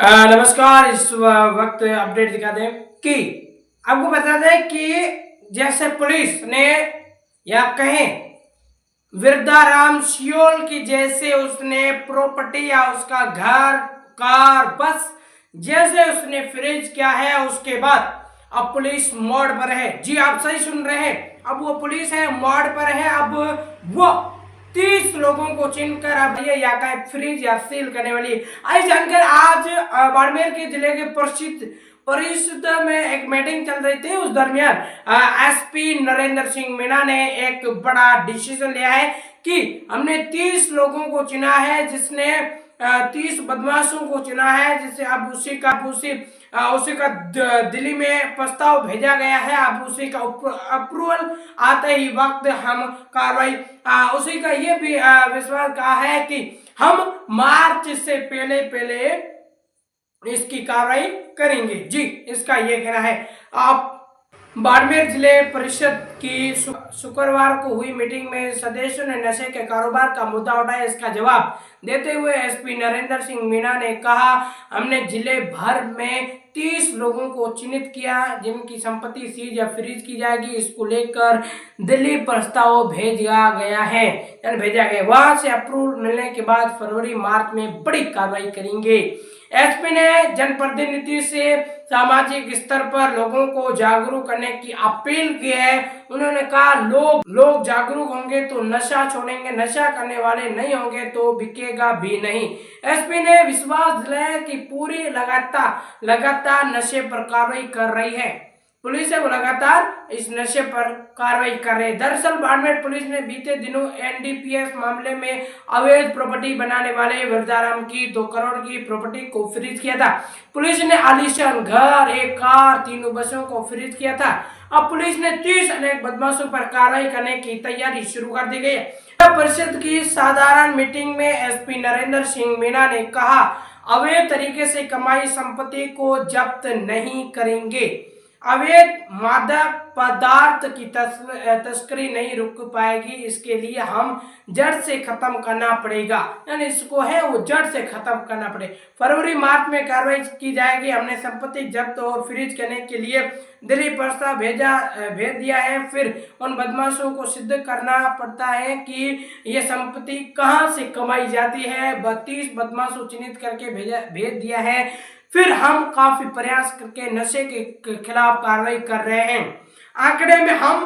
नमस्कार। इस वक्त अपडेट दिखा दें कि आपको बता दें कि जैसे पुलिस ने या कहें वृद्धाराम सियोल की जैसे उसने प्रॉपर्टी या उसका घर कार बस जैसे उसने फ्रीज किया है, उसके बाद अब पुलिस मोड़ पर है। जी आप सही सुन रहे हैं, अब वो पुलिस है मोड़ पर है। अब वो 30 लोगों को चिन्हकर अब ये या फ्रीज या सील करने वाली आई जानकर आज बाड़मेर के जिले के परिषद में एक मीटिंग चल रही थी। उस दरमियान एसपी नरेंद्र सिंह मीणा ने एक बड़ा डिसीजन लिया है कि हमने 30 लोगों को चुना है, जिसने 30 बदमाशों को चुना है, जिससे अब उसी का दिल्ली में प्रस्ताव भेजा गया है। अब उसी का अप्रूवल आते ही वक्त हम कार्रवाई उसी का ये भी विश्वास कहा है कि हम मार्च से पहले इसकी कार्रवाई करेंगे। जी इसका ये कहना है। आप बाड़मेर जिले परिषद की शुक्रवार को हुई मीटिंग में सदस्यों ने नशे के कारोबार का मुद्दा उठाया। इसका जवाब देते हुए एसपी नरेंद्र सिंह मीणा ने कहा, हमने जिले भर में 30 लोगों को चिन्हित किया जिनकी संपत्ति सीज या फ्रीज की जाएगी। इसको लेकर दिल्ली प्रस्ताव भेजा गया। वहां से अप्रूवल मिलने के बाद फरवरी मार्च में बड़ी कार्रवाई करेंगे। एसपी ने जनप्रतिनिधि से सामाजिक स्तर पर लोगों को जागरूक करने की अपील की है। उन्होंने कहा लोग जागरूक होंगे तो नशा छोड़ेंगे, नशा करने वाले नहीं होंगे तो बिकेगा भी नहीं। एसपी ने विश्वास दिलाया कि पूरी लगातार नशे पर कार्रवाई कर रही है। पुलिस है वो लगातार इस नशे पर कार्रवाई कर रही है। दरअसल बाड़मेर पुलिस ने बीते दिनों एनडीपीएस मामले में अवैध प्रॉपर्टी बनाने वाले वृद्धाराम की 2 करोड़ की प्रॉपर्टी को फ्रीज किया था। पुलिस ने आलीशान घर, एक कार, 3 बसों को फ्रीज किया था। अब पुलिस ने 30 अनेक बदमाशों पर कार्रवाई करने की तैयारी शुरू कर दी गई है। परिषद की साधारण मीटिंग में एसपी नरेंद्र सिंह मीणा ने कहा, अवैध तरीके से कमाई संपत्ति को जब्त नहीं करेंगे। अवैध मादक पदार्थ की तस्करी नहीं रुक पाएगी। इसके लिए हम जड़ से खत्म करना पड़ेगा, यानी इसको है वो जड़ से खत्म करना पड़ेगा। फरवरी मार्च में कार्रवाई की जाएगी। हमने संपत्ति जब्त और फ्रीज करने के लिए दिल्ली प्रस्ताव भेज दिया है। फिर उन बदमाशों को सिद्ध करना पड़ता है कि ये संपत्ति कहाँ से कमाई जाती है। 32 बदमाशों चिन्हित करके भेज दिया है। फिर हम काफी प्रयास करके नशे के खिलाफ कार्रवाई कर रहे हैं। आंकड़े में हम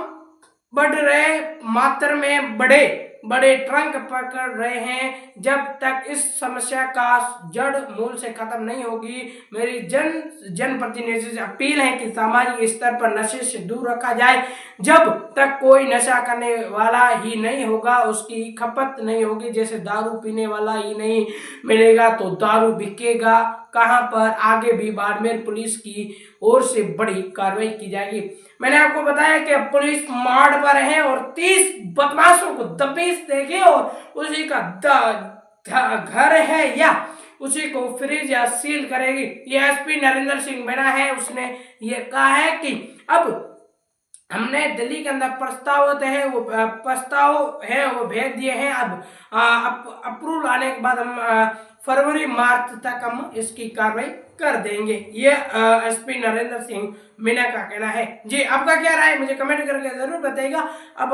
बढ़ रहे मात्रा में बड़े ट्रंक पकड़ रहे हैं। जब तक इस समस्या का जड़ मूल से खत्म नहीं होगी, मेरी जनप्रतिनिधि से अपील है कि सामाजिक स्तर पर नशे से दूर रखा जाए। जब तक कोई नशा करने वाला ही नहीं होगा, उसकी खपत नहीं होगी। जैसे दारू पीने वाला ही नहीं मिलेगा तो दारू बिकेगा कहां पर। आगे भी बाड़मेर पुलिस की ओर से बड़ी कार्रवाई की जाएगी। मैंने आपको बताया कि पुलिस मार्ड पर है और 30 बदमाशों को दबीस देगी और उसी का घर है या उसी को फ्रीज या सील करेगी। ये एसपी नरेंद्र सिंह मीणा है, उसने ये कहा है कि अब हमने दिल्ली के अंदर प्रस्ताव वो भेज दिए हैं। अब अप्रूवल आने के बाद हम फरवरी मार्च तक हम इसकी कार्रवाई कर देंगे। ये एसपी नरेंद्र सिंह मीणा का कहना है। जी आपका क्या राय है मुझे कमेंट करके जरूर बताइएगा। अब